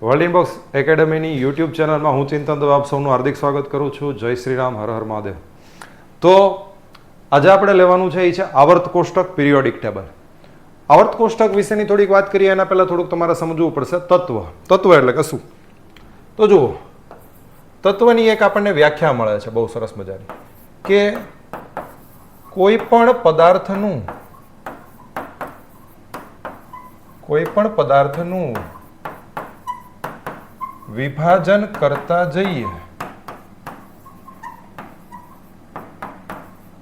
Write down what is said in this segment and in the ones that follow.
World inbox એકેડમીની YouTube ચેનલમાં હું ચિંતન દવે આપ સૌનું હાર્દિક સ્વાગત કરું છું. જય શ્રી રામ, હર હર મહાદેવ. તો આજે આપણે લેવાનું છે એ છે આવર્ત કોષ્ટક, પિરિયોડિક ટેબલ. આવર્ત કોષ્ટક વિશેની થોડીક વાત કરીએ એના પહેલાં થોડુંક તમારે સમજવું પડશે. તત્વ એટલે કે શું? તો જુઓ, તત્વની એક આપણને વ્યાખ્યા મળે છે બહુ સરસ મજાની, કે કોઈ પણ પદાર્થનું વિભાજન કરતા જઈએ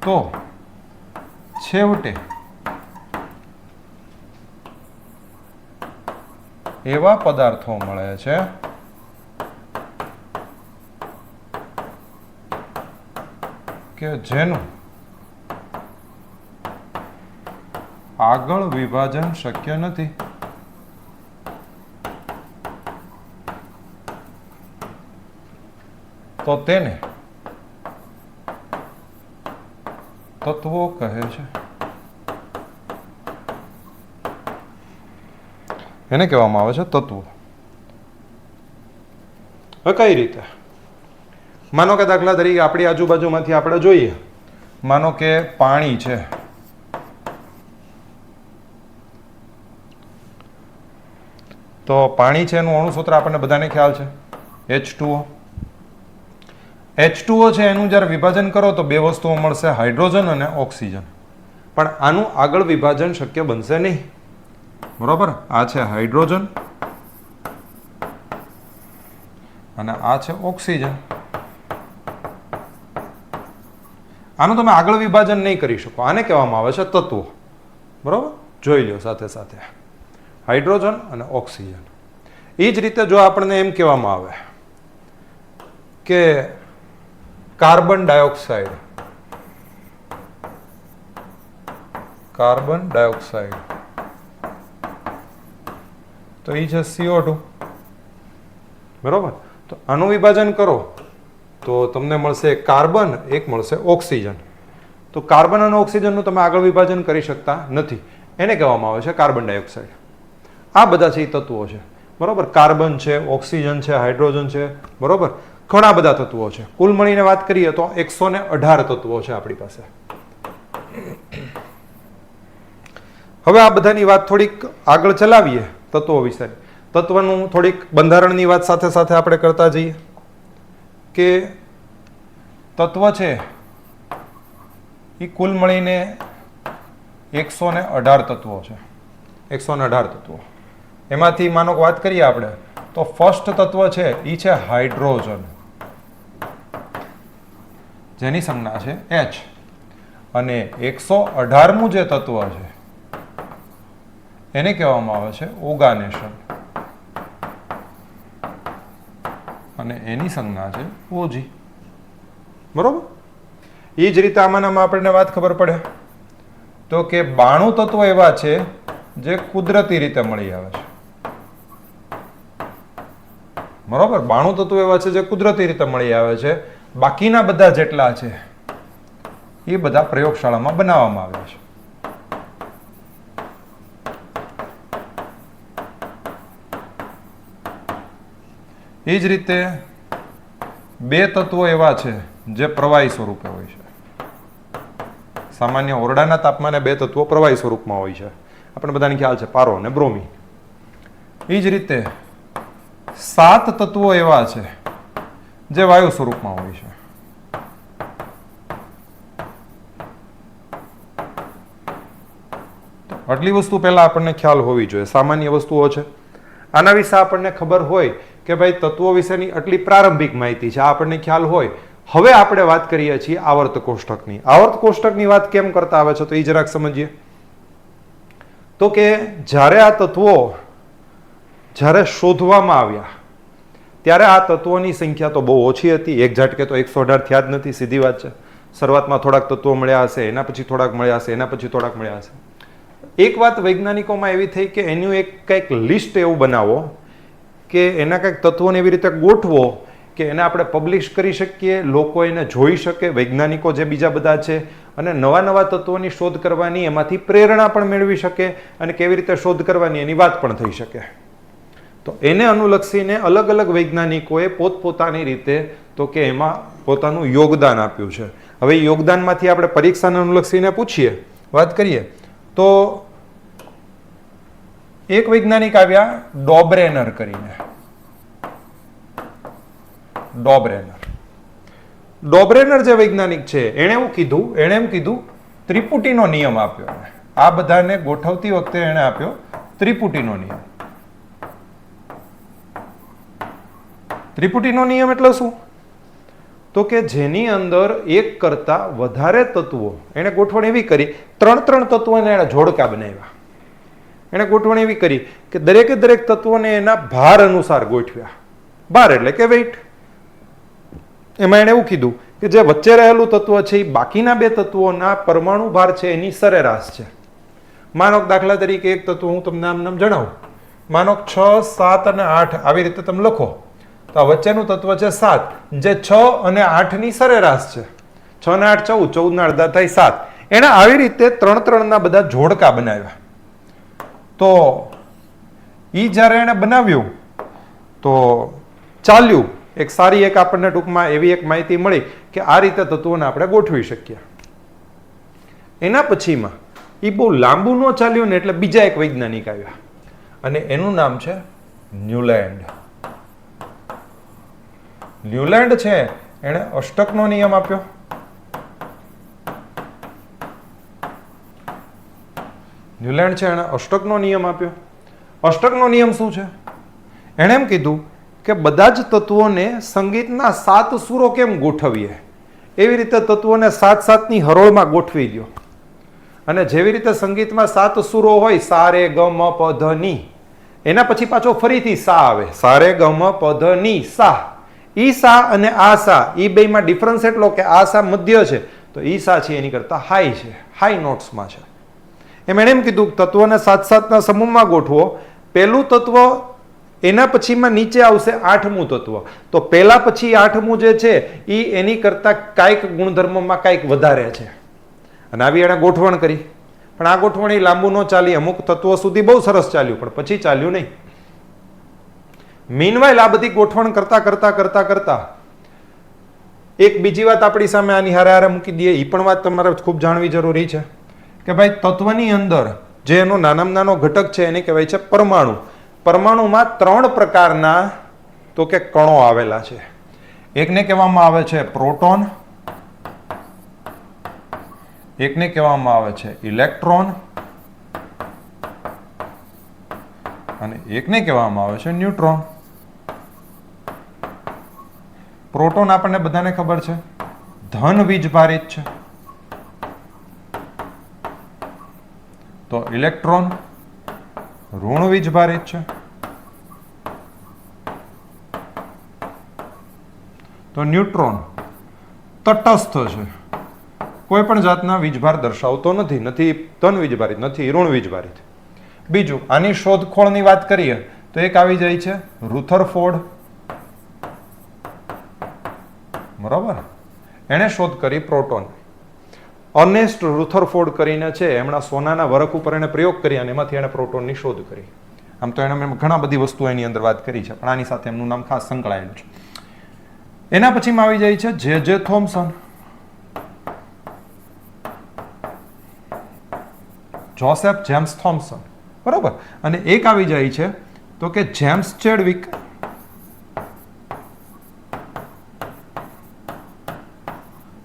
તો છેવટે એવા પદાર્થો મળે છે કે જેનું આગળ વિભાજન શક્ય નથી. તો તેને તત્વો કહે છે. એને કહેવામાં આવે છે તત્વો. હવે કઈ રીતે? માનો કે દાખલા તરીકે આપણી આજુબાજુમાંથી આપણે જોઈએ, માનો કે પાણી છે, તો પાણી છે એનું અણુસૂત્ર આપણને બધાને ખ્યાલ છે, H2O. H2O છે એનું જ્યારે વિભાજન કરો તો બે વસ્તુઓ મળશે, હાઇડ્રોજન અને ઓક્સિજન. પણ આનું આગળ વિભાજન શક્ય બનશે નહીં, બરોબર? આ છે હાઇડ્રોજન અને આ છે ઓક્સિજન. આનું તમે આગળ વિભાજન નહીં કરી શકો. આને કહેવામાં આવે છે તત્વો, બરોબર? જોઈ લો સાથે સાથે હાઇડ્રોજન અને ઓક્સિજન. એ જ રીતે જો આપણને એમ કહેવામાં આવે કે કાર્બન ડાયોક્સાઇડ, તો એ છે CO2, બરોબર? તો આનું વિભાજન કરો તો તમને મળશે એક કાર્બન, એક મળશે ઓક્સિજન. તો કાર્બન અને ઓક્સિજનનું તમે આગળ વિભાજન કરી શકતા નથી, એને કહેવામાં આવે છે કાર્બન ડાયોક્સાઇડ. આ બધા છે એ તત્વો છે, બરોબર? કાર્બન છે, ઓક્સિજન છે, હાઇડ્રોજન છે, બરોબર? ઘણા બધા તત્વો છે. કુલ મળીને વાત કરીએ તો 118 તત્વો છે આપણી પાસે. હવે આ બધાની વાત થોડીક આગળ ચલાવીએ તત્વો વિશે. તત્વનું થોડીક બંધારણની વાત સાથે સાથે આપણે કરતા જઈએ કે તત્વ છે એ કુલ મળીને 118 તત્વો છે. 118 તત્વો. એમાંથી માનો વાત કરીએ આપણે તો ફર્સ્ટ તત્વ છે એ છે હાઇડ્રોજન, જેની સંજ્ઞા છે H. અને 118મું જે તત્વ છે એને કહેવામાં આવે છે ઓર્ગાનેશન અને એની સંજ્ઞા છે OG, બરોબર? એ જ રીતે આમાં આપણને વાત ખબર પડે તો કે 92 તત્વો એવા છે જે કુદરતી રીતે મળી આવે છે, બરોબર? 92 તત્વો એવા છે જે કુદરતી રીતે મળી આવે છે. બાકીના બધા જેટલા છે એ બધા પ્રયોગશાળામાં બનાવવામાં આવ્યા છે. એ જ રીતે 2 તત્વો એવા છે જે પ્રવાહી સ્વરૂપે હોય છે. સામાન્ય ઓરડાના તાપમાને 2 તત્વો પ્રવાહી સ્વરૂપમાં હોય છે, આપણે બધાને ખ્યાલ છે, પારો અને બ્રોમિન. એ જ રીતે 7 તત્વો એવા છે જે વાયુ સ્વરૂપમાં હોય છે. આટલી વસ્તુ પહેલા આપણને ખ્યાલ હોવી જોઈએ, સામાન્ય વસ્તુઓ છે. આના વિશે આપણને ખબર હોય કે ભાઈ તત્વો વિશેની આટલી પ્રારંભિક માહિતી છે, આ આપણને ખ્યાલ હોય. હવે આપણે વાત કરીએ છીએ આવર્ત કોષ્ટકની. આવર્ત કોષ્ટકની વાત કેમ કરતા આવે છે તો એ જરાક સમજીએ. તો કે જ્યારે આ તત્વો જ્યારે શોધવામાં આવ્યા ત્યારે આ તત્વોની સંખ્યા તો બહુ ઓછી હતી. એક ઝાટકે તો 118 થયા જ નથી, સીધી વાત છે. શરૂઆતમાં થોડાક તત્વો મળ્યા હશે, એના પછી થોડાક મળ્યા હશે, એના પછી થોડાક મળ્યા હશે. એક વાત વૈજ્ઞાનિકોમાં એવી થઈ કે એનું એક કંઈક લિસ્ટ એવું બનાવો કે એના કંઈક તત્વોને એવી રીતે ગોઠવો કે એને આપણે પબ્લિશ કરી શકીએ, લોકો એને જોઈ શકે, વૈજ્ઞાનિકો જે બીજા બધા છે, અને નવા નવા તત્વોની શોધ કરવાની, એમાંથી પ્રેરણા પણ મેળવી શકે અને કેવી રીતે શોધ કરવાની એની વાત પણ થઈ શકે. તો એને અનુલક્ષીને અલગ અલગ વૈજ્ઞાનિકોએ પોતપોતાની રીતે તો કે એમાં પોતાનું યોગદાન આપ્યું છે. હવે યોગદાનમાંથી આપણે પરીક્ષાને અનુલક્ષીને પૂછીએ, વાત કરીએ તો એક વૈજ્ઞાનિક આવ્યા ડોબ્રેનર કરીને. ડોબ્રેનર જે વૈજ્ઞાનિક છે એણે એમ કીધું ત્રિપુટીનો નિયમ આપ્યો. આ બધાને ગોઠવતી વખતે એણે આપ્યો ત્રિપુટીનો નિયમ. ત્રિપુટીનો નિયમ એટલે શું? તો કે જેની અંદર એક કરતા વધારે તત્વો, એને ગોઠવણ એવી કરી, ત્રણ તત્વોને એને જોડકા બનાવ્યા. એને ગોઠવણ એવી કરી કે દરેકે દરેક તત્વોને એના ભાર અનુસાર ગોઠવ્યા. ભાર એટલે કે વેઇટ. એમાં એને એવું કીધું કે જે વચ્ચે રહેલું તત્વ છે એ બાકીના બે તત્વોના પરમાણુ ભાર છે એની સરેરાશ છે. માનો દાખલા તરીકે એક તત્વ હું તમને આમ જણાવું, માનો 6, 7 અને 8 આવી રીતે તમે લખો તો આ વચ્ચેનું તત્વ છે 7, જે 6 અને 8 ની સરેરાશ છે. 6 ને 8 14, 14 ના અડધા થાય 7. એને આવી રીતે ત્રણ ના બધા જોડકા બનાવ્યા. તો ઈ જ્યારે એને બનાવ્યું તો ચાલ્યું. એક સારી એક આપણને ટૂંકમાં એવી એક માહિતી મળી કે આ રીતે તત્વોને આપણે ગોઠવી શકીએ. એના પછીમાં એ બહુ લાંબુ ન ચાલ્યું ને એટલે બીજા એક વૈજ્ઞાનિક આવ્યા અને એનું નામ છે ન્યુલેન્ડ. ન્યુલેન્ડ છે એણે અષ્ટકનો નિયમ આપ્યો. ન્યુલેન્ડ છે એણે અષ્ટકનો નિયમ આપ્યો. અષ્ટકનો નિયમ શું છે? એણે એમ કીધું કે બધા જ તત્વોને સંગીતના 7 સૂરો કેમ ગોઠવીએ એવી રીતે તત્વોને 7 ની હરોળમાં ગોઠવી દો. અને જેવી રીતે સંગીતમાં 7 સૂરો હોય, સા રે ગ મ પ ધ ની, એના પછી પાછો ફરીથી સા આવે, સા રે ગ મ પ ધ ની સા. ઈ સા અને આ સા ઈ બેમાં ડિફરન્સ એટલો કે આ સા મધ્ય છે તો ઈ સા છે એની કરતા હાઈ છે, હાઈ નોટ્સમાં છે. એમ એણે એમ કીધું તત્વોને 7 ના સમૂહમાં ગોઠવો. પહેલું તત્વ એના પછીમાં નીચે આવશે 8મું તત્વ. તો પહેલા પછી 8મું જે છે એ એની કરતા કાંઈક ગુણધર્મમાં કાંઈક વધારે છે. અને આવી એણે ગોઠવણ કરી. પણ આ ગોઠવણ એ લાંબુ ન ચાલી. અમુક તત્વો સુધી બહુ સરસ ચાલ્યું પણ પછી ચાલ્યું નહીં. મીનવાઇલ આ બધી ગોઠવણ કરતા એક બીજી વાત આપણી સામે આની હારે મૂકી દઈએ. એ પણ વાત તમારે ખૂબ જાણવી જરૂરી છે કે ભાઈ તત્વની અંદર જે એનો નાનામાં નાનો ઘટક છે એને કહેવાય છે પરમાણુ. પરમાણુમાં 3 પ્રકારના તો કે કણો આવેલા છે. એકને કહેવામાં આવે છે પ્રોટોન, એકને કહેવામાં આવે છે ઇલેક્ટ્રોન અને એકને કહેવામાં આવે છે ન્યુટ્રોન. પ્રોટોન આપણને બધાને ખબર છે ધન વીજભારિત છે. તો ઇલેક્ટ્રોન ઋણ વીજભારિત છે. તો ન્યુટ્રોન તટસ્થ છે, કોઈ પણ જાતના વીજભાર દર્શાવતો નથી, નથી ધન વીજભારિત નથી ઋણ વીજભારિત. બીજું આની શોધખોળની વાત કરીએ તો એક આવી જાય છે રુથરફોર્ડ. બરાબર, એણે શોધ કરી પ્રોટોન. અર્નેસ્ટ રુથરફોર્ડ કરીને છે, એમના સોનાના વરખ ઉપર એને પ્રયોગ કરી અને એમાંથી એણે પ્રોટોનની શોધ કરી. આમ તો એણે ઘણા બધી વસ્તુઓ એની અંદર વાત કરી છે પણ આની સાથે એમનું નામ ખાસ સંકળાયેલું છે. એના પછીમાં આવી જાય છે જે થોમ્સન. Joseph James Thomson. બરાબર. અને એક આવી જાય છે તો કે જેમ્સ ચેડવિક.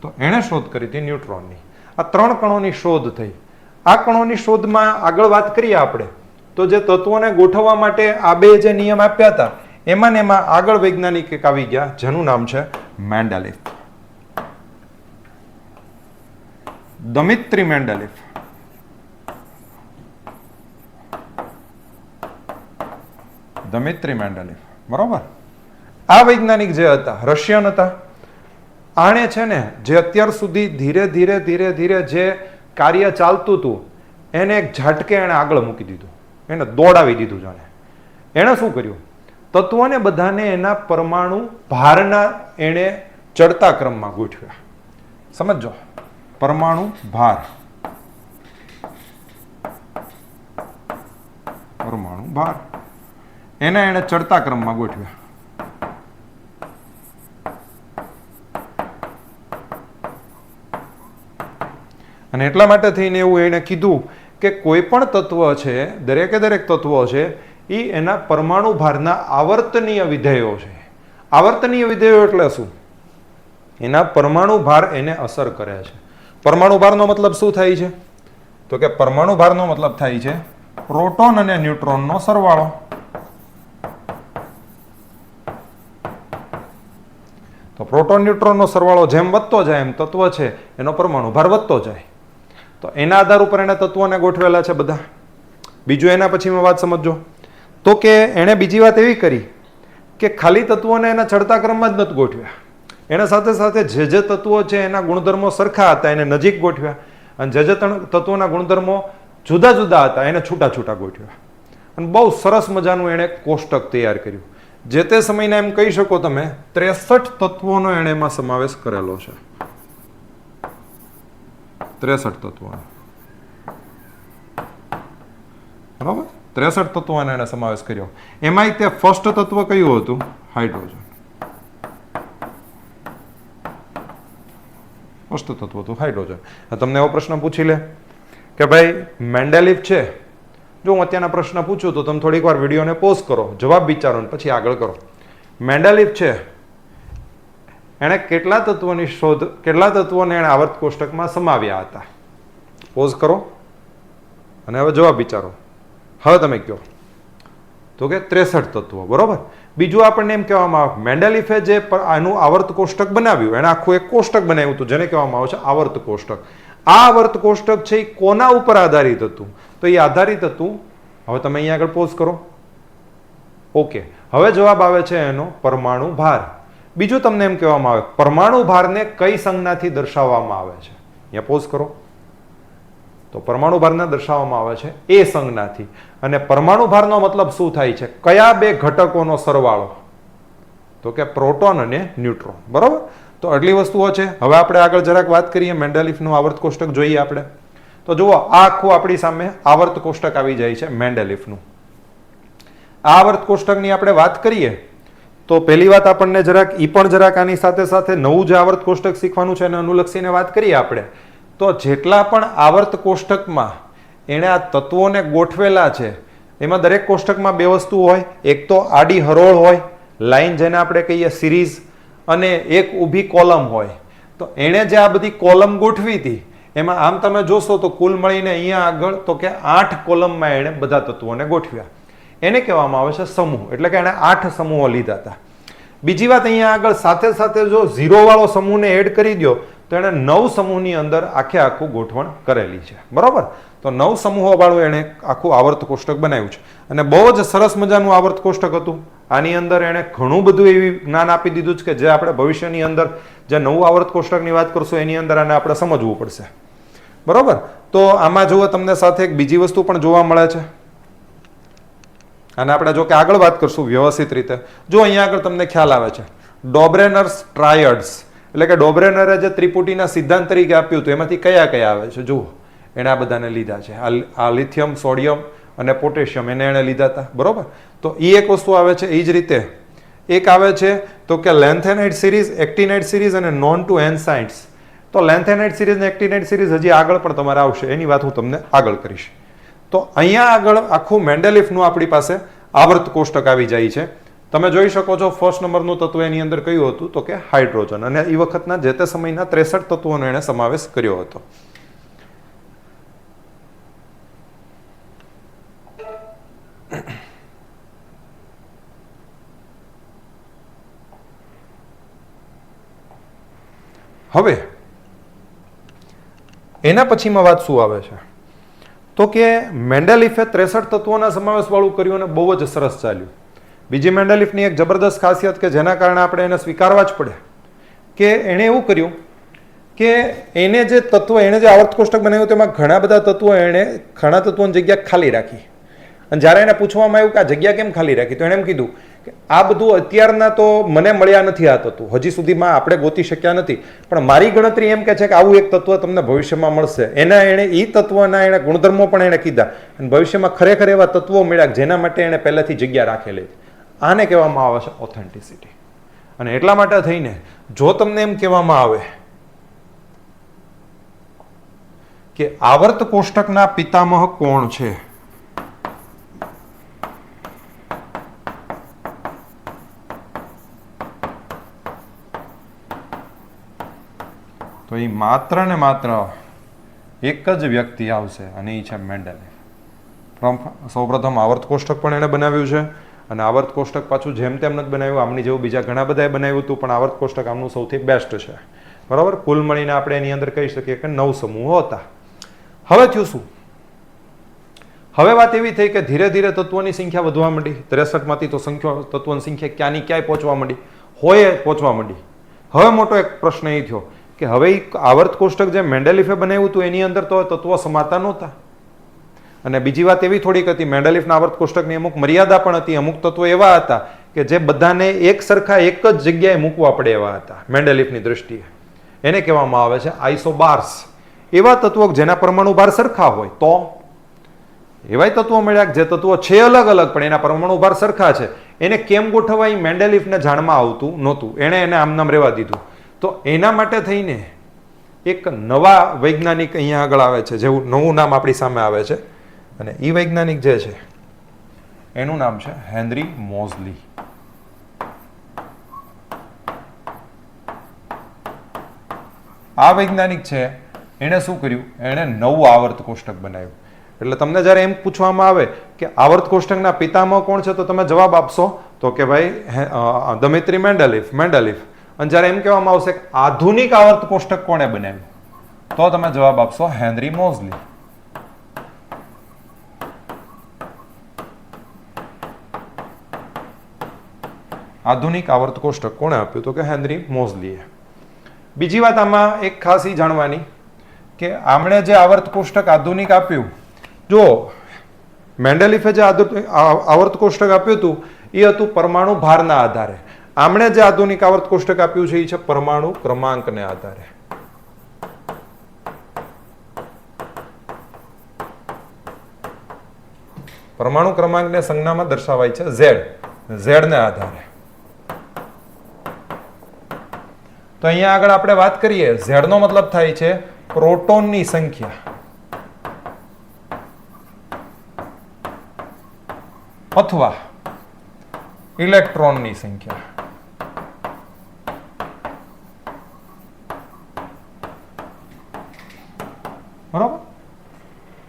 તો એણે શોધ કરી હતી ન્યુટ્રોનની. આ 3 કણોની શોધ થઈ. આ કણોની શોધમાં આગળ વાત કરીએ આપણે તો જે તત્વોને ગોઠવવા માટે આ બે જે નિયમ આપ્યા હતા એમાં ને એમાં આગળ વૈજ્ઞાનિક એક આવી ગયા જેનું નામ છે મેન્ડેલિફ. દમિત્રી મેન્ડેલિફ. દમિત્રી મેન્ડેલિફ. બરોબર. આ વૈજ્ઞાનિક જે હતા રશિયન હતા. આણે છે ને જે અત્યાર સુધી ધીરે ધીરે જે કાર્ય ચાલતું હતું એને એક ઝાટકે એને આગળ મૂકી દીધું, એને દોડાવી દીધું. જાણે એણે શું કર્યું, તત્વોને બધાને એના પરમાણુ ભારના એણે ચડતા ક્રમમાં ગોઠવ્યા. સમજો, પરમાણુ ભાર, પરમાણુ ભાર. એને એણે ચડતા ક્રમમાં ગોઠવ્યા. અને એટલા માટે થઈને એવું એણે કીધું કે કોઈ પણ તત્વ છે, દરેકે દરેક તત્વો છે એ એના પરમાણુ ભારના આવર્તનીય વિધેયો છે. આવર્તનીય વિધેયો એટલે શું? એના પરમાણુ ભાર એને અસર કરે છે. પરમાણુ ભારનો મતલબ શું થાય છે? તો કે પરમાણુ ભારનો મતલબ થાય છે પ્રોટોન અને ન્યુટ્રોનનો સરવાળો. તો પ્રોટોન ન્યુટ્રોનનો સરવાળો જેમ વધતો જાય એમ તત્વ છે એનો પરમાણુ ભાર વધતો જાય. તો એના આધાર ઉપર એને તત્વોને ગોઠવેલા છે બધા. બીજું એના પછીમાં વાત સમજો તો કે એણે બીજી વાત એવી કરી કે ખાલી તત્વોને એના ચડતા ક્રમમાં જ નથી ગોઠવ્યા. એના સાથે સાથે જે તત્વો છે એના ગુણધર્મો સરખા હતા એને નજીક ગોઠવ્યા, અને જે તત્વોના ગુણધર્મો જુદા જુદા હતા એને છૂટા છૂટા ગોઠવ્યા. અને બહુ સરસ મજાનું એણે કોષ્ટક તૈયાર કર્યું. જે તે સમયના એમ કહી શકો તમે 63 તત્વોનો એણે એમાં સમાવેશ કરેલો છે. 63 તત્વોનો, બરાબર? 63 તત્વોનો એણે સમાવેશ કર્યો. એમાંય તે ફર્સ્ટ તત્વ કયું હતું? હાઇડ્રોજન. ફર્સ્ટ તત્વ હતું હાઇડ્રોજન. તમને એવો પ્રશ્ન પૂછી લે કે ભાઈ મેન્ડેલિફ છે, જો હું અત્યારના પ્રશ્ન પૂછું તો તમે થોડીક વાર વિડીયોને પોઝ કરો, જવાબ વિચારો ને પછી આગળ કરો. મેન્ડેલિફ છે એણે કેટલા તત્વોને એણે આવર્ત કોષ્ટકમાં સમાવ્યા હતા? પોઝ કરો અને હવે જવાબ વિચારો. હવે તમે કહો. તો કે 63 તત્વો, બરોબર. બીજું આપણને એમ કહેવામાં આવે મેન્ડેલિફે જે આનું આવર્ત કોષ્ટક બનાવ્યું, એને આખું એક કોષ્ટક બનાવ્યું હતું જેને કહેવામાં આવે છે આવર્ત કોષ્ટક. આ આવર્ત કોષ્ટક છે એ કોના ઉપર આધારિત હતું? તો એ આધારિત હતું, હવે તમે અહીંયા આગળ પોઝ કરો. ઓકે, હવે જવાબ આવે છે એનો પરમાણુ ભાર. બીજું તમને એમ કહેવામાં આવે પરમાણુ ભારને કઈ સંજ્ઞાથી દર્શાવવામાં આવે છે? અહીંયા પોઝ કરો. તો પરમાણુ ભારને દર્શાવવામાં આવે છે એ સંજ્ઞાથી. અને પરમાણુ ભારનો મતલબ શું થાય છે? કયા બે ઘટકોનો સરવાળો? તો કે પ્રોટોન અને ન્યુટ્રોન, બરોબર. તો આટલી વસ્તુઓ છે. હવે આપણે આગળ જરાક વાત કરીએ મેન્ડેલિફનું આવર્ત કોષ્ટક જોઈએ આપણે. તો જુઓ, આ આખું આપણી સામે આવર્ત કોષ્ટક આવી જાય છે મેન્ડેલિફનું. આ આવર્ત કોષ્ટકની આપણે વાત કરીએ તો પહેલી વાત આપણને જરાક આની સાથે સાથે નવું જે આવર્ત કોષ્ટક શીખવાનું છે એને અનુલક્ષીને વાત કરીએ આપણે. તો જેટલા પણ આવર્ત કોષ્ટકમાં એણે આ તત્વોને ગોઠવેલા છે એમાં દરેક કોષ્ટકમાં બે વસ્તુ હોય. એક તો આડી હરોળ હોય, લાઈન જેને આપણે કહીએ સિરીઝ, અને એક ઊભી કોલમ હોય. તો એણે જે આ બધી કોલમ ગોઠવી હતી એમાં આમ તમે જોશો તો કુલ મળીને અહીંયા આગળ તો કે 8 કોલમમાં એણે બધા તત્વોને ગોઠવ્યા. એને કહેવામાં આવે છે સમૂહ, એટલે કે એણે 8 સમૂહો લીધા હતા. બીજી વાત અહીંયા આગળ સાથે સાથે જો 0 વાળો સમૂહને એડ કરી દો તો એણે 9 સમૂહની અંદર આખું ગોઠવણ કરેલી છે, બરોબર. તો 9 સમૂહો વાળું એણે આખું આવર્ત કોષ્ટક બનાવ્યું છે અને બહુ જ સરસ મજાનું આવર્ત કોષ્ટક હતું. આની અંદર એણે ઘણું બધું એવી જ્ઞાન આપી દીધું છે કે જે આપણે ભવિષ્યની અંદર જે નવું આવર્ત કોષ્ટકની વાત કરશું એની અંદર આને આપણે સમજવું પડશે, બરોબર. તો આમાં જુઓ તમને સાથે એક બીજી વસ્તુ પણ જોવા મળે છે. અને આપણે જો કે આગળ વાત કરશું વ્યવસ્થિત રીતે. જો અહીંયા આગળ તમને ખ્યાલ આવે છે ડોબ્રેનર્સ ટ્રાયડ્સ, એટલે કે ડોબ્રેનરે જે ત્રિપુટીના સિદ્ધાંત તરીકે આપ્યું હતું એમાંથી કયા કયા આવે છે? જુઓ, એણે આ બધાને લીધા છે. આ લિથિયમ, સોડિયમ અને પોટેશિયમ એને લીધા હતા, બરોબર. તો એ એક વસ્તુ આવે છે. એ જ રીતે એક આવે છે તો કે લેન્થેનાઇટ સિરીઝ, એક્ટિનાઇટ સિરીઝ અને નોન ટુ એન્સાઇન્ટ્સ. તો લેન્થેનાઇટ સિરીઝ અને એક્ટિનાઇટ સિરીઝ હજી આગળ પણ તમારે આવશે, એની વાત હું તમને આગળ કરીશ. તો અહીંયા આગળ આખું મેન્ડેલિફનું આપણી પાસે આવર્ત કોષ્ટક આવી જાય છે. તમે જોઈ શકો છો ફર્સ્ટ નંબરનું તત્વ એની અંદર કયું હતું? તો કે હાઇડ્રોજન. અને એ વખતના જે તે સમયના 63 તત્વોનો એણે સમાવેશ કર્યો હતો. હવે એના પછીમાં વાત શું આવે છે? તો કે મેન્ડેલિફે 63 તત્વોના સમાવેશ વાળું કર્યું અને બહુ જ સરસ ચાલ્યું. બીજી મેન્ડેલિફની એક જબરદસ્ત ખાસિયત કે જેના કારણે આપણે એને સ્વીકારવા જ પડે કે એણે એવું કર્યું કે એને જે આવર્ત કોષ્ટક બનાવ્યું તેમાં ઘણા તત્વોની જગ્યા ખાલી રાખી. અને જ્યારે એને પૂછવામાં આવ્યું કે આ જગ્યા કેમ ખાલી રાખી તો એણે એમ કીધું કે આ બધું અત્યારના તો મને મળ્યા નથી આ તત્વો, હજી સુધીમાં આપણે ગોતી શક્યા નથી, પણ મારી ગણતરી એમ કે છે કે આવું એક તત્વ તમને ભવિષ્યમાં મળશે. એના એણે એ તત્વના એણે ગુણધર્મો પણ એણે કીધા અને ભવિષ્યમાં ખરેખર એવા તત્વો મળ્યા જેના માટે એણે પહેલાથી જગ્યા રાખેલી. આને કહેવામાં આવે છે ઓથેન્ટિસિટી. અને એટલા માટે થઈને જો તમને એમ કહેવામાં આવે કે આવર્ત કોષ્ટકના પિતામહ કોણ છે, તો એ માત્ર ને માત્ર એક જ વ્યક્તિ આવશે અને એ છે મેન્ડેલિફ. સૌપ્રથમ આવર્ત કોષ્ટક પણ એણે બનાવ્યું છે અને આવર્ત કોષ્ટક પાછું જેમ તેમ નથી બનાવ્યું, આમની જેવું બીજા ઘણા બધાએ બનાવ્યું હતું, પણ આવર્ત કોષ્ટક આમનું સૌથી બેસ્ટ છે. બરાબર, કુલ મળીને આપણે એની અંદર કહી શકીએ કે 9 સમૂહો હતા. હવે થયું શું? હવે વાત એવી થઈ કે ધીરે ધીરે તત્વોની સંખ્યા વધવા માંડી. 63 માંથી તો તત્વોની સંખ્યા ક્યાંની ક્યાંય પહોંચવા માંડી, હોય પહોંચવા માંડી. હવે મોટો એક પ્રશ્ન એ થયો કે હવે આવર્ત કોષ્ટક જે મેન્ડેલિફે બનાવ્યું હતું એની અંદર તો તત્વો સમાતા નહોતા. અને બીજી વાત એવી થોડીક હતી, મેન્ડેલિફના આવર્ત કોષ્ટકની અમુક મર્યાદા પણ હતી. અમુક તત્વો એવા હતા કે જે બધાને એક સરખા એક જ જગ્યાએ મૂકવા પડે એવા હતા મેન્ડેલિફની દ્રષ્ટિએ. એને કહેવામાં આવે છે આઇસોબાર્સ. એવા તત્વો જેના પરમાણુ ભાર સરખા હોય તો એવાય તત્વો મળ્યા જે તત્વો છે અલગ અલગ પણ એના પરમાણુ ભાર સરખા છે. એને કેમ ગોઠવવા એ મેન્ડેલિફને જાણમાં આવતું નહોતું, એણે એને આમ નામ રહેવા દીધું. તો એના માટે થઈને એક નવા વૈજ્ઞાનિક અહીંયા આગળ આવે છે, જેવું નવું નામ આપણી સામે આવે છે અને એ વૈજ્ઞાનિક જે છે એનું નામ છે હેનરી મોઝલી. આ વૈજ્ઞાનિક છે એણે શું કર્યું, એણે નવું આવર્ત કોષ્ટક બનાવ્યું. એટલે તમને જ્યારે એમ પૂછવામાં આવે કે આવર્ત કોષ્ટકના પિતામહ કોણ છે તો તમે જવાબ આપશો તો કે ભાઈ દમિત્રી મેન્ડેલિફ. અને જ્યારે એમ કહેવામાં આવશે કે આધુનિક આવર્ત કોષ્ટક કોણે બનાવ્યું તો તમે જવાબ આપશો હેનરી મોઝલી. આધુનિક આવર્ત કોષ્ટક કોણે આપ્યું તો કે હેનરી મોઝલીએ. બીજી વાત આમાં એક ખાસ એ જાણવાની કે આમણે જે આવર્ત કોષ્ટક આધુનિક આપ્યું, જો મેન્ડેલિફે જે આવર્ત કોષ્ટક આપ્યું હતું એ હતું પરમાણુ ભારના આધારે. આમણે જે આધુનિક આવર્ત કોષ્ટક આપ્યું છે એ છે પરમાણુ ક્રમાંકને આધારે. પરમાણુ ક્રમાંકને સંજ્ઞામાં દર્શાવાય છે ઝેડ ને આધારે. તો અહીંયા આગળ આપણે વાત કરીએ, ઝેડ નો મતલબ થાય છે પ્રોટોનની સંખ્યા અથવા ઇલેક્ટ્રોનની સંખ્યા. બરાબર,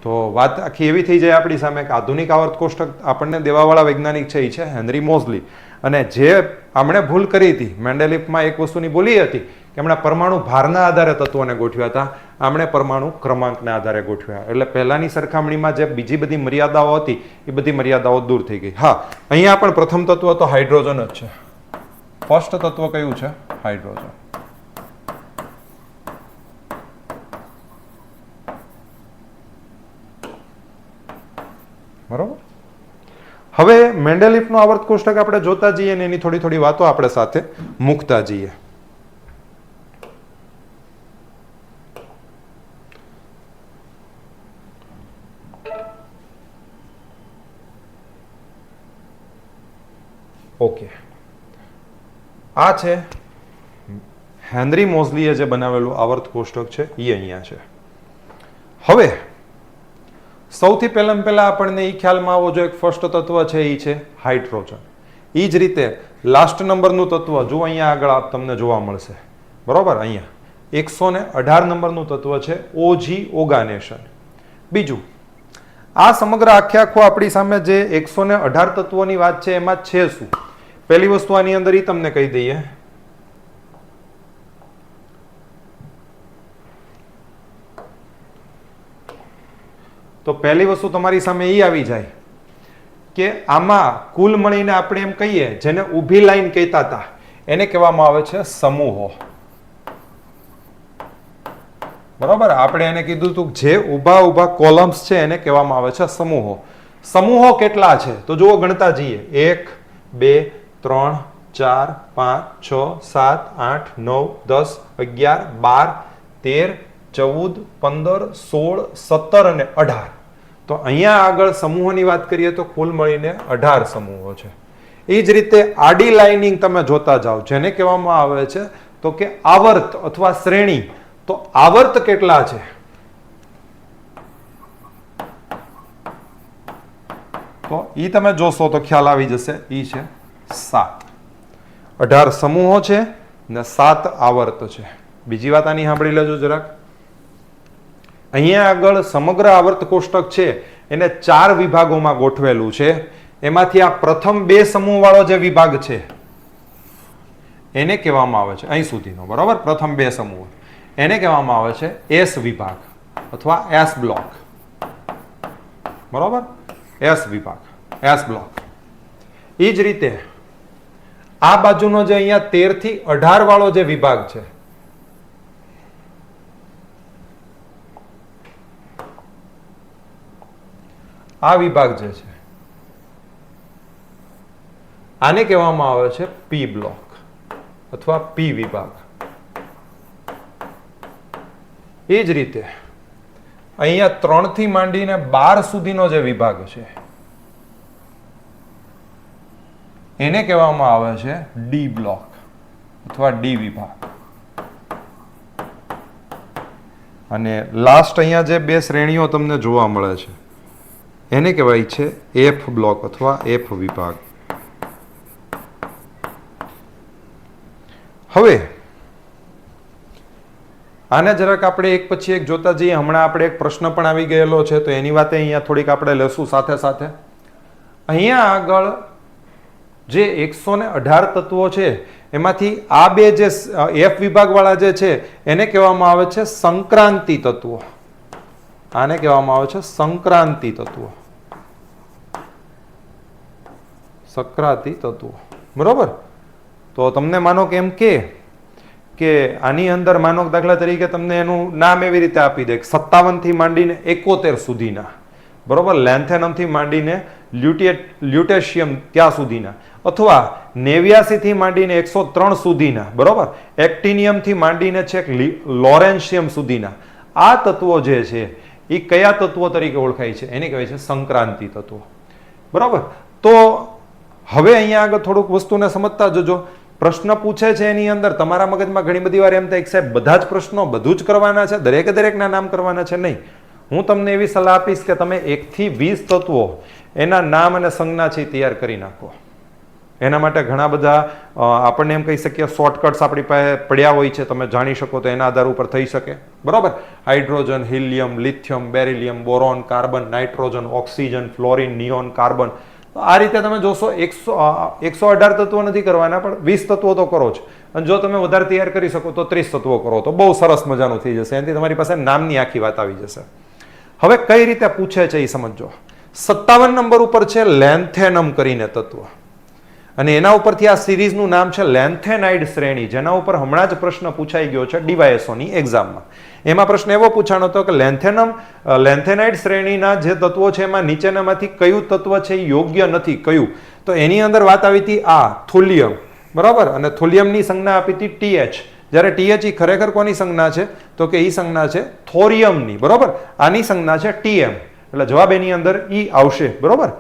તો વાત આખી એવી થઈ જાય આપણી સામે કે આધુનિક આવર્ત કોષ્ટક આપણને દેવાવાળા વૈજ્ઞાનિક છે એ છે હેનરી મોઝલી. અને જે આમણે ભૂલ કરી હતી મેન્ડેલિફમાં એક વસ્તુની ભૂલી હતી કે એમણે પરમાણુ ભારના આધારે તત્વોને ગોઠવ્યા હતા, આમણે પરમાણુ ક્રમાંકના આધારે ગોઠવ્યા. એટલે પહેલાની સરખામણીમાં જે બીજી બધી મર્યાદાઓ હતી એ બધી મર્યાદાઓ દૂર થઈ ગઈ. હા, અહીંયા પણ પ્રથમ તત્વ તો હાઇડ્રોજન જ છે. ફર્સ્ટ તત્વ કયું છે? હાઇડ્રોજન. બરોબર. હવે મેન્ડેલિફનો આવર્ત કોષ્ટક આપણે જોતા જઈએ અને એની થોડી થોડી વાતો આપણે સાથે મૂકતા જઈએ. ઓકે, આ છે હેનરી મોઝલીએ જે બનાવેલું આવર્ત કોષ્ટક છે એ અહીંયા છે. હવે સૌથી પહેલા આપણને એ ખ્યાલમાં આવો જો એક ફર્સ્ટ તત્વ છે એ છે હાઇડ્રોજન. એ જ રીતે લાસ્ટ નંબરનું તત્વ જો અહીંયા આગળ તમને જોવા મળશે. બરોબર, અહીંયા 118 નંબરનું તત્વ છે ઓજી ઓર્ગાનેશન. બીજું, આ સમગ્ર આખો આપણી સામે જે 118 તત્વોની વાત છે એમાં છે શું? પહેલી વસ્તુ આની અંદર એ તમને કહી દઈએ, તો પહેલી વસ્તુ તમારી સામે એ આવી જાય કે આમાં કુલ મળીને આપણે એમ કહીએ જેને ઊભી લાઈન કહેતા હતા એને કહેવામાં આવે છે સમૂહો. બરોબર, આપણે એને કીધું હતું જે ઊભા કોલમ્સ છે એને કહેવામાં આવે છે સમૂહો. સમૂહો કેટલા છે તો જુઓ, ગણતા જઈએ. 1 2 3 4 5 6 7 8 9 10 11 12 13 14 15 16 17 અને 18. તો અહીંયા આગળ સમૂહોની વાત કરીએ તો કુલ મળીને 18 સમૂહો છે. એ જ રીતે આડી લાઇનિંગ તમે જોતા જાઓ, જેને કહેવામાં આવે છે તો કે આવર્ત અથવા શ્રેણી. તો આવર્ત કેટલા છે? તો ઈ તમે જોશો તો ખ્યાલ આવી જશે. ઈ છે 7. 18 સમૂહો છે ને 7 આવર્ત છે. બીજી વાત આની સાંભળી લેજો જરાક. અહીંયા આગળ સમગ્ર આવર્ત કોષ્ટક છે એને 4 વિભાગોમાં ગોઠવેલું છે. એમાંથી આ પ્રથમ 2 સમૂહ વાળો જે વિભાગ છે એને કહેવામાં આવે છે અહીં સુધીનો, બરાબર, પ્રથમ 2 સમૂહ એને કહેવામાં આવે છે એસ વિભાગ અથવા એસ બ્લોક, બરાબર, એસ વિભાગ, એસ બ્લોક. એ જ રીતે આ બાજુનો જે અહીંયા 13 થી 18 વાળો જે વિભાગ છે આ વિભાગ જે છે આને કહેવામાં આવે છે પી બ્લોક અથવા પી વિભાગ. એ જ રીતે અહીંયા 3 થી માંડીને 12 સુધીનો જે વિભાગ છે એને કહેવામાં આવે છે ડી બ્લોક અથવા ડી વિભાગ. અને લાસ્ટ અહીંયા જે 2 શ્રેણીઓ તમને જોવા મળે છે એને કહેવાય છે એફ બ્લોક અથવા એફ વિભાગ. હવે આને જરાક આપણે એક પછી એક જોતા જઈએ. હમણાં આપણે એક પ્રશ્ન પણ આવી ગયેલો છે તો એની વાતે અહીંયા થોડીક આપણે લેશું સાથે સાથે. અહીંયા આગળ જે 118 તત્વો છે એમાંથી આ 2 જે એફ વિભાગ વાળા જે છે એને કહેવામાં આવે છે સંક્રાંતિ તત્વો. આને કહેવામાં આવે છે સંક્રાંતિ તત્વો, સંક્રાંતિ તત્વો, બરોબર. તો તમને માનો કે એમ કે આની અંદર માનો દાખલા તરીકે તમને એનું નામ એવી રીતે આપી દે 57 થી માંડીને 71 સુધીના, બરોબર, લેન્થેનમ થી માંડીને લ્યુટેશિયમ ત્યાં સુધીના, અથવા 89 થી માંડીને 103 સુધીના, બરોબર, એક્ટિનિયમ થી માંડીને છેક લોરેન્શિયમ સુધીના આ તત્વો જે છે એ કયા તત્વો તરીકે ઓળખાય છે? એને કહેવાય છે સંક્રાંતિ તત્વો, બરાબર. તો હવે અહીંયા આગળ થોડુંક વસ્તુને સમજતા જજો. પ્રશ્ન પૂછે છે એની અંદર તમારા મગજમાં ઘણી બધી વાર એમ થાય કે સાહેબ બધા જ પ્રશ્નો બધું જ કરવાના છે, દરેકના નામ કરવાના છે. નહીં, હું તમને એવી સલાહ આપીશ કે તમે 1 થી 20 તત્વો એના નામ અને સંજ્ઞા છે તૈયાર કરી નાખો. એના માટે ઘણા બધા આપણને એમ કહી શકીએ શોર્ટકટ્સ આપણી પાસે પડ્યા હોય છે, તમે જાણી શકો તો એના આધાર ઉપર થઈ શકે, બરાબર. Hydrogen, helium, lithium, beryllium, boron, carbon, nitrogen, oxygen, fluorine, neon, carbon. આ રીતે તમે જોશો 118 તત્વો નથી કરવાના પણ 20 તત્વો તો કરો જ. અને જો તમે વધારે તૈયાર કરી શકો તો 30 તત્વો કરો તો બહુ સરસ મજાનું થઈ જશે. એનાથી તમારી પાસે નામની આખી વાત આવી જશે. હવે કઈ રીતે પૂછે છે એ સમજો. 57 નંબર ઉપર છે લેન્થેનમ કરીને તત્વ અને એના ઉપરથી આ સિરીઝનું નામ છે લેન્થેનાઇડ શ્રેણી, જેના ઉપર હમણાં જ પ્રશ્ન પૂછાઈ ગયો છે ડીવાયએસઓની એક્ઝામમાં. એમાં પ્રશ્ન એવો પૂછાનો હતો કે લેન્થેનાઇડ શ્રેણીના જે તત્વો છે એમાં નીચેનામાંથી કયું તત્વ છે એ યોગ્ય નથી, કયું? તો એની અંદર વાત આવી હતી આ થુલિયમ, બરાબર, અને થુલિયમની સંજ્ઞા આપી હતી TH. જ્યારે TH એ ખરેખર કોની સંજ્ઞા છે? તો કે એ સંજ્ઞા છે થોરિયમની, બરાબર. આની સંજ્ઞા છે TM. એટલે જવાબ એની અંદર ઈ આવશે, બરાબર,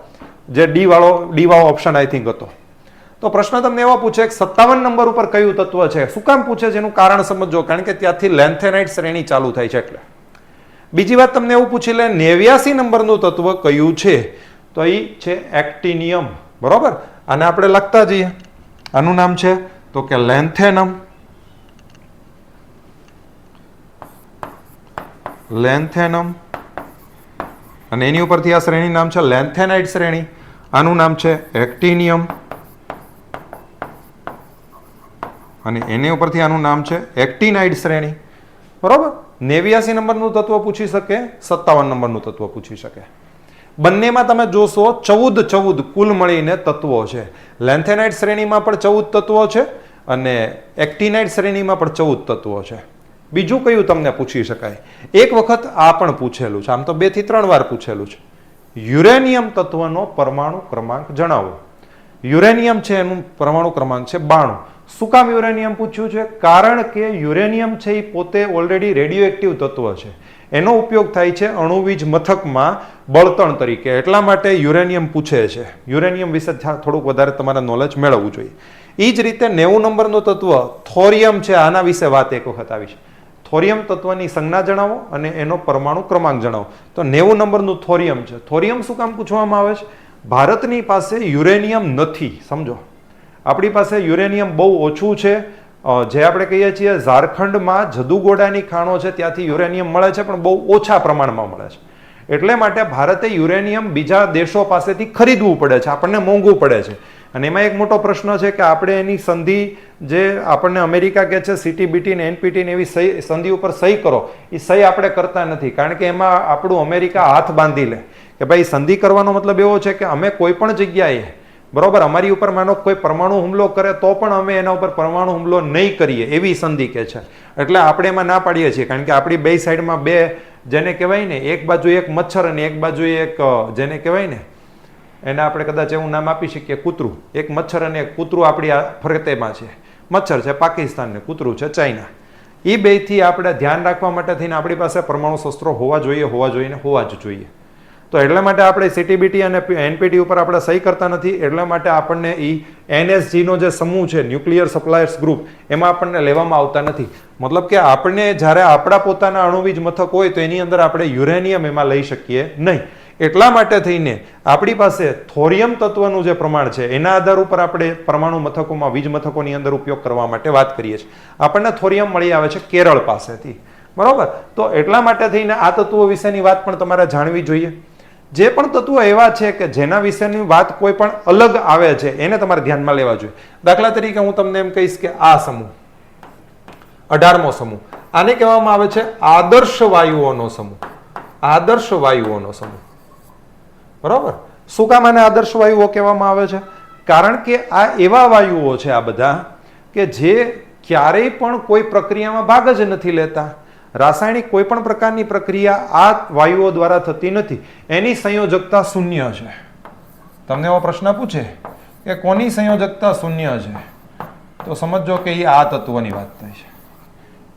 જે ડી વાળો ઓપ્શન આઈ થિંક હતો. તો પ્રશ્ન તમને એવો પૂછે કે 57 નંબર ઉપર કયું તત્વ છે? શું કામ પૂછે છે એનું કારણ સમજો, કારણ કે ત્યાંથી લેન્થેનાઇડ શ્રેણી ચાલુ થાય છે એટલે. બીજી વાત તમને એવું પૂછી લે 89 નંબરનું તત્વ કયું છે? તો એ છે એક્ટિનિયમ, બરોબર. આને આપણે લખતા જઈએ. આનું નામ છે તો કે લેન્થેનમ, લેન્થેનમ, અને એની ઉપરથી આ શ્રેણી નામ છે લેન્થેનાઇડ શ્રેણી. આનું નામ છે એક્ટિનિયમ અને એની ઉપરથી આનું નામ છે એક્ટિનાઇડ શ્રેણી, બરોબર. 89 નંબરનું તત્વ પૂછી શકે, 57 નંબરનું તત્વ પૂછી શકે. બંનેમાં તમે જોશો 14 કુલ મળીને તત્વો છે. લેન્થેનાઇડ શ્રેણીમાં પણ 14 તત્વો છે અને એક્ટિનાઇડ શ્રેણીમાં પણ 14 તત્વો છે. બીજું કયું તમને પૂછી શકાય? એક વખત આ પણ પૂછેલું છે, આમ તો 2 થી 3 વાર પૂછેલું છે. યુરેનિયમ તત્વનો પરમાણુ ક્રમાંક જણાવો. યુરેનિયમ છે એનું પરમાણુ ક્રમાંક છે 92. શું કામ યુરેનિયમ પૂછ્યું છે? કારણ કે યુરેનિયમ છે એ પોતે ઓલરેડી રેડિયો એક્ટિવ તત્વ છે. એનો ઉપયોગ થાય છે અણુવીજ મથકમાં બળતણ તરીકે. એટલા માટે યુરેનિયમ પૂછે છે. યુરેનિયમ વિશે થોડુંક વધારે તમારે નોલેજ મેળવવું જોઈએ. એ જ રીતે 90 નંબરનું તત્વ થોરિયમ છે. આના વિશે વાત એક વખત આવી છે. થોરિયમ તત્વની સંજ્ઞા જણાવો અને એનો પરમાણુ ક્રમાંક જણાવો. તો 90 નંબરનું થોરિયમ છે. થોરિયમ શું કામ પૂછવામાં આવે છે? ભારતની પાસે યુરેનિયમ નથી. સમજો, આપણી પાસે યુરેનિયમ બહુ ઓછું છે. જે આપણે કહીએ છીએ ઝારખંડમાં જદુગોડાની ખાણો છે, ત્યાંથી યુરેનિયમ મળે છે, પણ બહુ ઓછા પ્રમાણમાં મળે છે. એટલે માટે ભારતે યુરેનિયમ બીજા દેશો પાસેથી ખરીદવું પડે છે, આપણને મોંઘું પડે છે. અને એમાં એક મોટો પ્રશ્ન છે કે આપણે એની સંધિ જે આપણને અમેરિકા કહે છે CTBT ને NPT ને એવી સંધિ ઉપર સહી કરો, એ સહી આપણે કરતા નથી. કારણ કે એમાં આપણું અમેરિકા હાથ બાંધી લે કે ભાઈ સંધિ કરવાનો મતલબ એવો છે કે અમે કોઈ પણ જગ્યાએ, બરોબર, અમારી ઉપર માનો કોઈ પરમાણુ હુમલો કરે તો પણ અમે એના ઉપર પરમાણુ હુમલો નહીં કરીએ, એવી સંધિ કે છે. એટલે આપણે એમાં ના પાડીએ છીએ. કારણ કે આપણી બે સાઈડમાં બે, જેને કહેવાય ને, એક બાજુ એક મચ્છર અને એક બાજુ એક, જેને કહેવાય ને, એને આપણે કદાચ એવું નામ આપી શકીએ કૂતરું. એક મચ્છર અને એક કૂતરું આપણી આ ફરતેમાં છે. મચ્છર છે પાકિસ્તાન ને કૂતરું છે ચાઇના. એ બેથી આપણે ધ્યાન રાખવા માટે થઈને આપણી પાસે પરમાણુ શસ્ત્રો હોવા જોઈએ જ જોઈએ. તો એટલા માટે આપણે CTBT અને NPT ઉપર આપણે સહી કરતા નથી. એટલા માટે આપણને NSG નો જે સમૂહ છે, ન્યુક્લિયર સપ્લાયર્સ ગ્રુપ, એમાં આપણને લેવામાં આવતા નથી. મતલબ કે આપણે જ્યારે આપણા પોતાના અણુવીજ મથક હોય તો એની અંદર આપણે યુરેનિયમ એમાં લઈ શકીએ નહીં. એટલા માટે થઈને આપણી પાસે થોરિયમ તત્વનું જે પ્રમાણ છે એના આધાર ઉપર આપણે પરમાણુ મથકોમાં, વીજ મથકોની અંદર ઉપયોગ કરવા માટે વાત કરીએ છીએ. આપણને થોરિયમ મળી આવે છે કેરળ પાસેથી, બરોબર. તો એટલા માટે થઈને આ તત્વો વિશેની વાત પણ તમારે જાણવી જોઈએ. જે પણ તત્વો એવા છે કે જેના વિશેની વાત કોઈ પણ અલગ આવે છે એને તમારે ધ્યાનમાં લેવા જોઈએ. દાખલા તરીકે હું તમને એમ કહીશ કે આ સમૂહ 18મો સમૂહ, આને કહેવામાં આવે છે આદર્શ વાયુઓનો સમૂહ. આદર્શ વાયુઓનો સમૂહ, બરોબર. શું કામ આને આદર્શ વાયુઓ કહેવામાં આવે છે? કારણ કે આ એવા વાયુઓ છે આ બધા કે જે ક્યારેય પણ કોઈ પ્રક્રિયામાં ભાગ જ નથી લેતા. રાસાયણિક કોઈ પણ પ્રકારની પ્રક્રિયા આ વાયુઓ દ્વારા થતી નથી. એની સંયોજકતા શૂન્ય છે. તમને એવો પ્રશ્ન પૂછે કે કોની સંયોજકતા શૂન્ય છે, તો સમજો કે એ આ તત્વની વાત થાય છે.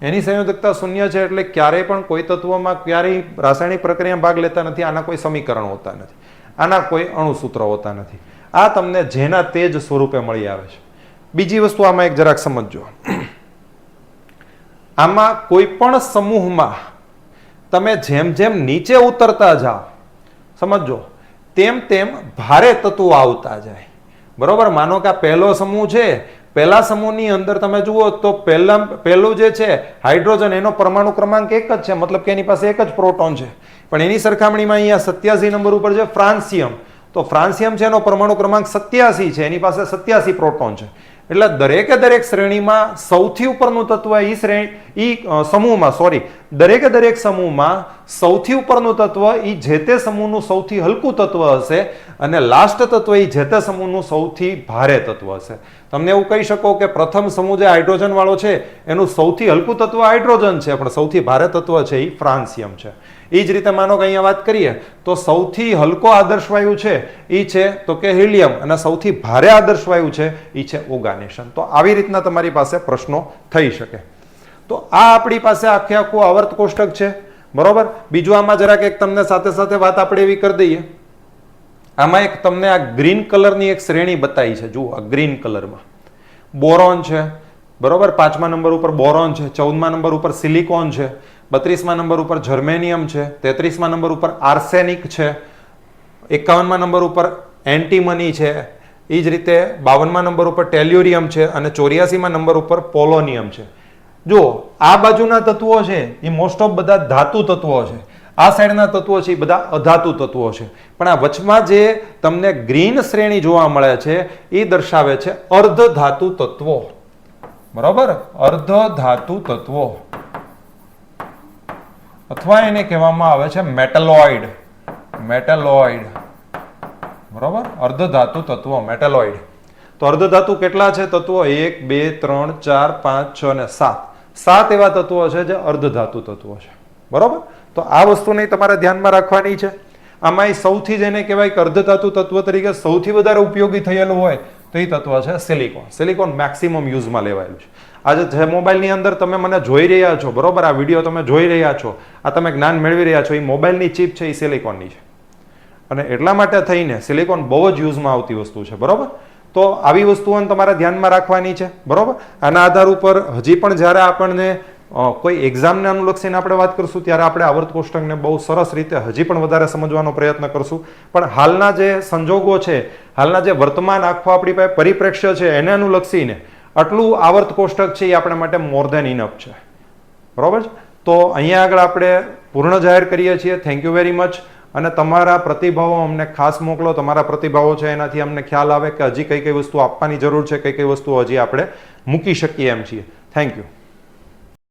એની સંયોજકતા શૂન્ય છે એટલે ક્યારેય પણ કોઈ તત્વમાં ક્યારેય રાસાયણિક પ્રક્રિયામાં ભાગ લેતા નથી. આના કોઈ સમીકરણ હોતા નથી, આના કોઈ અણુસૂત્ર હોતા નથી. આ તમને જેના તે જ સ્વરૂપે મળી આવે છે. બીજી વસ્તુ આમાં એક જરાક સમજજો. આમાં કોઈ પણ સમૂહમાં તમે જેમ જેમ નીચે ઉતરતા જાઓ, સમજો, તેમ તેમ ભારે તત્વો આવતા જાય, બરોબર. માનો કે આ પહેલો સમૂહ છે, પહેલા સમૂહની અંદર તમે જુઓ તો પહેલું જે છે હાઇડ્રોજન, એનો પરમાણુ ક્રમાંક એક જ છે, મતલબ કે એની પાસે એક જ પ્રોટોન છે. પણ એની સરખામણીમાં અહીંયા 87 નંબર ઉપર છે ફ્રાન્સિયમ. તો ફ્રાન્સિયમ છે એનો પરમાણુ ક્રમાંક 87 છે, એની પાસે 87 પ્રોટોન છે. એટલે દરેકે દરેક શ્રેણીમાં સૌથી ઉપરનું તત્વ દરેક સમૂહમાં સૌથી ઉપરનું તત્વ જે તે સમૂહનું સૌથી હલકું તત્વ હશે અને લાસ્ટ તત્વ જે તે સમૂહનું સૌથી ભારે તત્વ હશે. તમને એવું કહી શકો કે પ્રથમ સમૂહ જે હાઇડ્રોજન વાળો છે એનું સૌથી હલકું તત્વ હાઇડ્રોજન છે, પણ સૌથી ભારે તત્વ છે એ ફ્રાન્સિયમ છે. એ જ રીતે માનો કે અહીંયા વાત કરીએ તો સૌથી હલકો આદર્શ વાયુ છે એ છે તો કે હિલિયમ, અને સૌથી ભારે આદર્શ વાયુ છે એ છે ઓર્ગાનિશન. તો આવી રીતના તમારી પાસે પ્રશ્નો થઈ શકે. તો આ આપણી પાસે આખે આખું આવર્ત કોષ્ટક છે, બરોબર. બીજું આમાં જરાક એક તમને સાથે સાથે વાત આપણે એવી કરી દઈએ. આમાં એક તમને આ ગ્રીન કલરની એક શ્રેણી બતાવી છે. જુઓ, આ ગ્રીન કલરમાં બોરોન છે, બરોબર. 5મા નંબર ઉપર બોરોન છે, 14મા નંબર ઉપર સિલિકોન છે, 32મા નંબર ઉપર જર્મેનિયમ છે, 33મા નંબર ઉપર આર્સેનિક છે, 51મા નંબર ઉપર એન્ટીમની છે, એ જ રીતે 52મા નંબર ઉપર ટેલ્યુરિયમ છે અને 84મા નંબર ઉપર પોલોનિયમ છે. જુઓ, આ બાજુના તત્વો છે એ મોસ્ટ ઓફ બધા ધાતુ તત્વો છે, આ સાઈડના તત્વો છે એ બધા અધાતુ તત્વો છે. પણ આ વચમાં જે તમને ગ્રીન શ્રેણી જોવા મળે છે એ દર્શાવે છે અર્ધ ધાતુ તત્વો, બરોબર. અર્ધ ધાતુ તત્વો અથવા એને કહેવામાં આવે છે મેટલોઇડ. મેટલોઇડ, બરોબર. અર્ધ ધાતુ તત્વો મેટલોઇડ. તો અર્ધ ધાતુ કેટલા છે તત્વો? 1 2 3 4 5 6 અને 7. 7 એવા તત્વો છે જે અર્ધ ધાતુ તત્વો છે, બરોબર. તો આ વસ્તુને તમારે ધ્યાનમાં રાખવાની છે. આમાં સૌથી જેને કહેવાય કે અર્ધધાતુ તત્વ તરીકે સૌથી વધારે ઉપયોગી થયેલું હોય તો એ તત્વ છે સિલિકોન. સિલિકોન મેક્સિમમ યુઝમાં લેવાયેલું છે. આજે જે મોબાઈલની અંદર તમે મને જોઈ રહ્યા છો, બરોબર, આ વિડીયો તમે જોઈ રહ્યા છો, આ તમે જ્ઞાન મેળવી રહ્યા છો, એ મોબાઈલની ચીપ છે એ સિલિકોનની છે. અને એટલા માટે થઈને સિલિકોન બહુ જ યુઝમાં આવતી વસ્તુ છે, બરોબર. તો આવી વસ્તુઓને તમારે ધ્યાનમાં રાખવાની છે, બરોબર. આના આધાર ઉપર હજી પણ જ્યારે આપણને કોઈ એક્ઝામને અનુલક્ષીને આપણે વાત કરશું ત્યારે આપણે આવર્ત કોષ્ટકને બહુ સરસ રીતે હજી પણ વધારે સમજવાનો પ્રયત્ન કરશું. પણ હાલના જે સંજોગો છે, હાલના જે વર્તમાન આખો આપણી પાસે પરિપ્રેક્ષ્ય છે એને અનુલક્ષીને આટલું આવર્ત કોષ્ટક છે એ આપણા માટે મોર ધેન ઇનફ છે, બરોબર. તો અહીંયા આગળ આપણે પૂર્ણ જાહેર કરીએ છીએ. Thank you very much. અને તમારા પ્રતિભાવો અમને ખાસ મોકલો. તમારા પ્રતિભાવો છે એનાથી અમને ખ્યાલ આવે કે હજી કઈ કઈ વસ્તુ આપવાની જરૂર છે, કઈ કઈ વસ્તુ હજી આપણે મૂકી શકીએ એમ છીએ. Thank you.